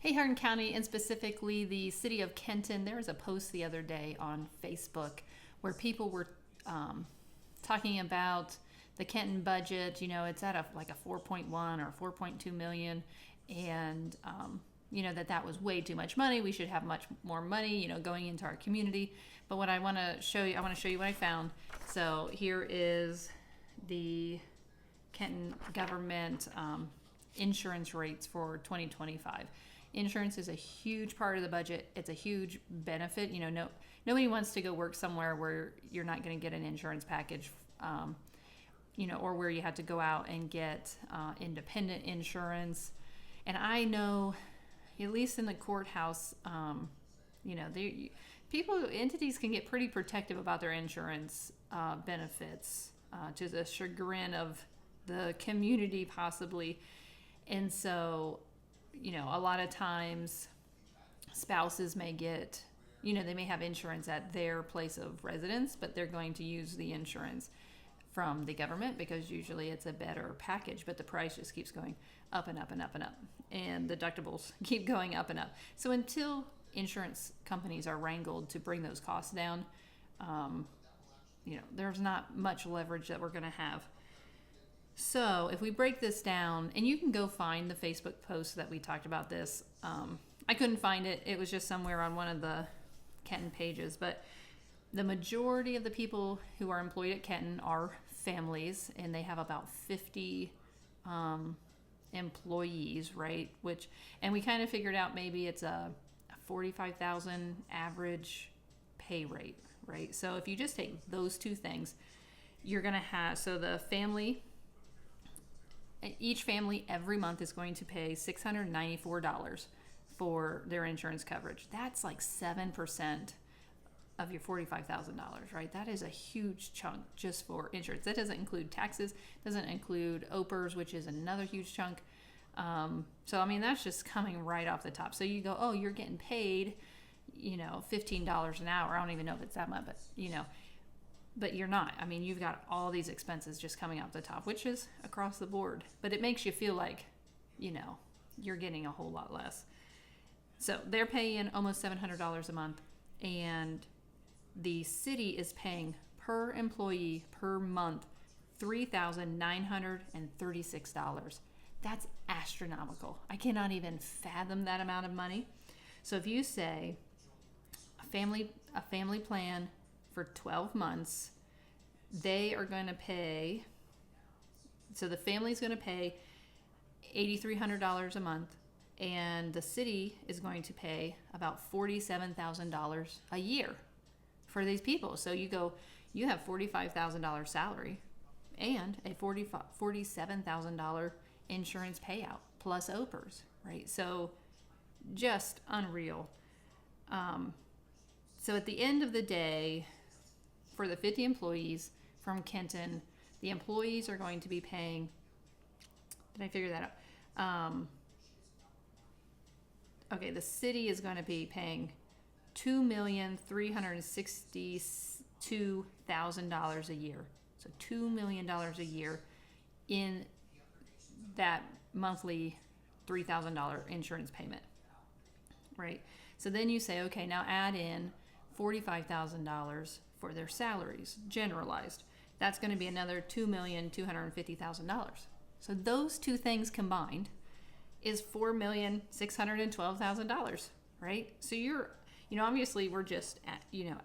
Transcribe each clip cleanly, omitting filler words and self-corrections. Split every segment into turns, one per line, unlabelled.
Hey, Hardin County, and specifically the City of Kenton, there was a post the other day on Facebook where people were talking about the Kenton budget. You know, it's at like a 4.1 or 4.2 million, and that was way too much money. We should have much more money, going into our community. But what I want to show you what I found. So here is the Kenton government insurance rates for 2025. Insurance is a huge part of the budget. It's a huge benefit. Nobody wants to go work somewhere where you're not going to get an insurance package, or where you have to go out and get independent insurance. And I know, at least in the courthouse, entities can get pretty protective about their insurance benefits, to the chagrin of the community, possibly. And so, a lot of times spouses may get, they may have insurance at their place of residence, but they're going to use the insurance from the government because usually it's a better package, but the price just keeps going up and up and up and up. And the deductibles keep going up and up. So until insurance companies are wrangled to bring those costs down, there's not much leverage that we're going to have. So if we break this down, and you can go find the Facebook post that we talked about this. I couldn't find it. It was just somewhere on one of the Kenton pages. But the majority of the people who are employed at Kenton are families, and they have about 50 employees, right? And we kind of figured out maybe it's a 45,000 average pay rate, right? So if you just take those two things, you're going to have, so the family, each family every month is going to pay $694 for their insurance coverage. That's like 7% of your $45,000, right? That is a huge chunk just for insurance. That doesn't include taxes, doesn't include OPERS, which is another huge chunk. That's just coming right off the top. So you go, oh, you're getting paid, $15 an hour. I don't even know if it's that much, but you're not. You've got all these expenses just coming off the top, which is across the board. But it makes you feel like, you're getting a whole lot less. So they're paying almost $700 a month, and the city is paying per employee per month $3,936. That's astronomical. I cannot even fathom that amount of money. So if you say a family plan for 12 months, they are going to pay, so the family's going to pay $8,300 a month, and the city is going to pay about $47,000 a year for these people. So you have $45,000 salary and a $47,000 insurance payout plus OPERS, right? So just unreal. So at the end of the day, for the 50 employees from Kenton, the employees are going to be paying, did I figure that out? The city is going to be paying $2,362,000 a year. So $2 million a year in that monthly $3,000 insurance payment, right? So then you say, okay, now add in $45,000 for their salaries, generalized. That's going to be another $2,250,000. So those two things combined is $4,612,000, right? So obviously we're just,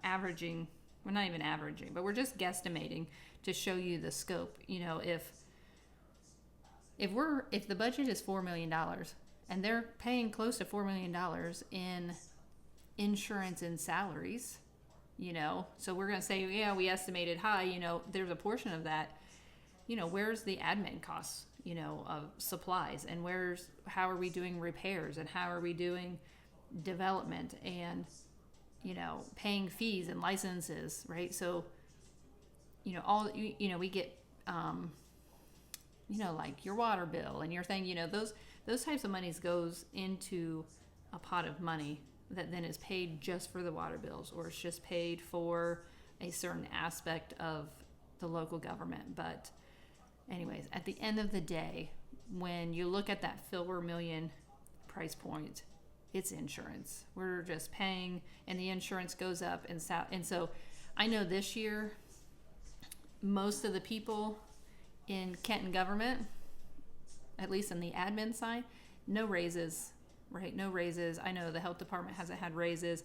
averaging, we're not even averaging, but we're just guesstimating to show you the scope. If the budget is $4 million and they're paying close to $4 million in insurance and salaries, so we're going to say, yeah, we estimated high, there's a portion of that, where's the admin costs, of supplies, and how are we doing repairs, and how are we doing development, and, paying fees and licenses, right? So, we get, like your water bill and your thing, those types of monies goes into a pot of money that then is paid just for the water bills, or it's just paid for a certain aspect of the local government. But anyways, at the end of the day, when you look at that $4 million price point, it's insurance. We're just paying, and the insurance goes up. And so I know this year, most of the people in Kenton government, at least in the admin side, no raises, right? No raises. I know the health department hasn't had raises.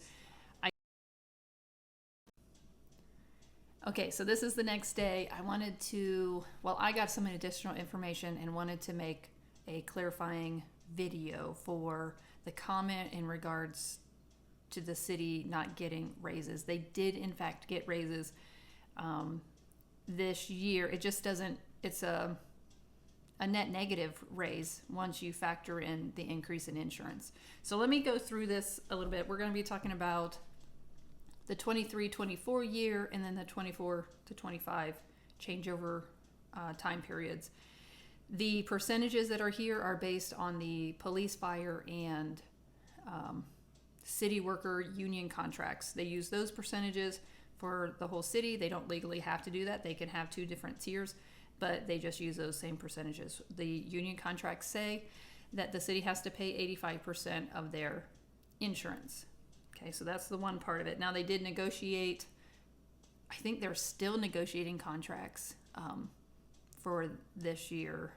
Okay, so this is the next day. I got some additional information and wanted to make a clarifying video for the comment in regards to the city not getting raises. They did, in fact, get raises this year. It just doesn't, it's a net negative raise once you factor in the increase in insurance. So let me go through this a little bit. We're going to be talking about the 23-24 year and then the 24 to 25 changeover time periods. The percentages that are here are based on the police, fire, and city worker union contracts. They use those percentages for the whole city. They don't legally have to do that. They can have two different tiers, but they just use those same percentages. The union contracts say that the city has to pay 85% of their insurance. Okay, so that's the one part of it. Now they did negotiate, I think they're still negotiating contracts for this year.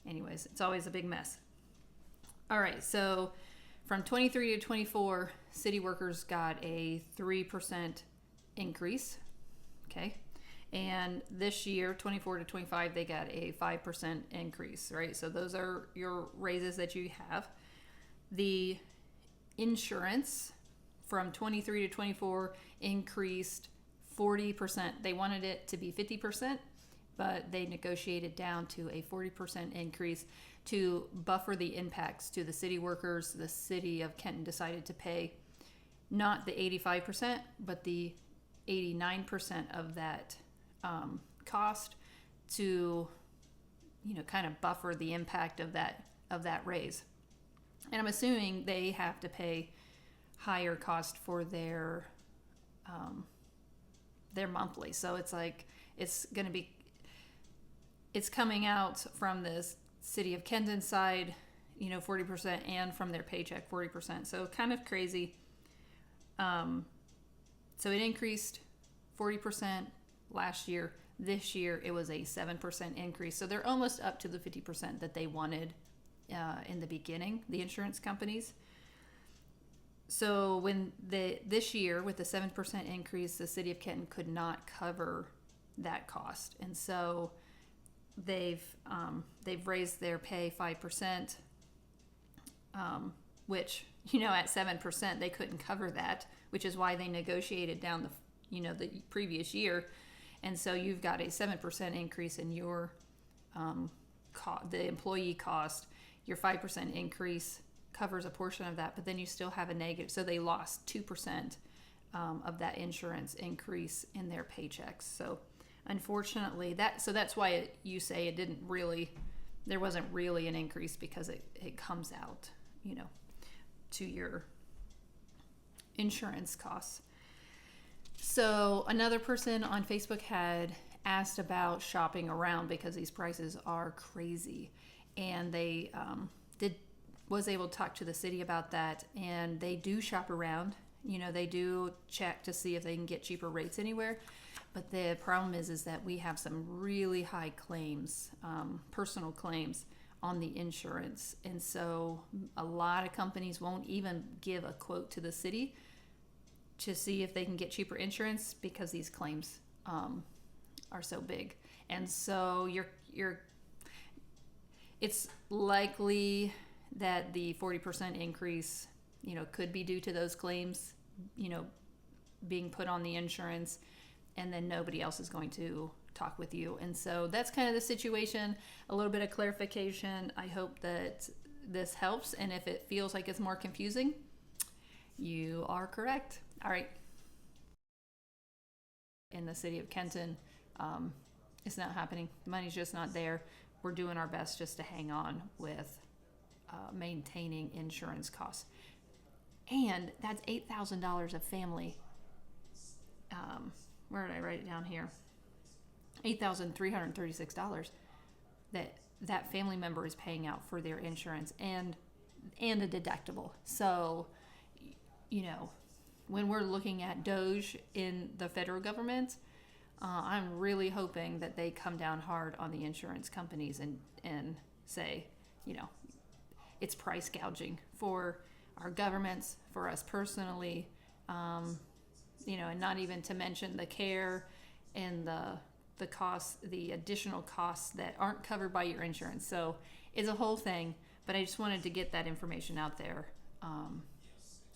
Anyways, it's always a big mess. All right, so from 23 to 24, city workers got a 3% increase, okay? And this year, 24 to 25, they got a 5% increase, right? So those are your raises that you have. The insurance from 23 to 24 increased 40%. They wanted it to be 50%, but they negotiated down to a 40% increase to buffer the impacts to the city workers. The city of Kenton decided to pay not the 85%, but the 89% of that cost to, kind of buffer the impact of that raise. And I'm assuming they have to pay higher cost for their monthly. So it's like it's coming out from the City of Kenton side, 40%, and from their paycheck 40%. So kind of crazy. So it increased 40% last year. This year it was a 7% increase. So they're almost up to the 50% that they wanted in the beginning, the insurance companies. So when this year with the 7% increase, the City of Kenton could not cover that cost, and so they've raised their pay 5%, which at 7% they couldn't cover that, which is why they negotiated down the previous year, and so you've got a 7% increase in your the employee cost. Your 5% increase covers a portion of that, but then you still have a negative. So they lost 2% of that insurance increase in their paychecks. So unfortunately, that's why you say there wasn't really an increase, because it comes out, to your insurance costs. So another person on Facebook had asked about shopping around because these prices are crazy. And they was able to talk to the city about that, and they do shop around. They do check to see if they can get cheaper rates anywhere. But the problem is that we have some really high claims, personal claims on the insurance, and so a lot of companies won't even give a quote to the city to see if they can get cheaper insurance because these claims are so big. And so it's likely that the 40% increase, could be due to those claims, being put on the insurance, and then nobody else is going to talk with you. And so that's kind of the situation, a little bit of clarification. I hope that this helps. And if it feels like it's more confusing, you are correct. All right. In the City of Kenton, it's not happening. The money's just not there. We're doing our best just to hang on with maintaining insurance costs. And that's $8,000 a family. Where did I write it down here? $8,336 that family member is paying out for their insurance. And and a deductible. So, you know, when we're looking at Doge in the federal government, I'm really hoping that they come down hard on the insurance companies and say, you know, it's price gouging for our governments, for us personally, you know, and not even to mention the care and the costs, the additional costs that aren't covered by your insurance. So it's a whole thing, but I just wanted to get that information out there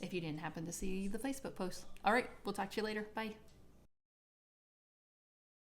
if you didn't happen to see the Facebook post. All right, we'll talk to you later. Bye.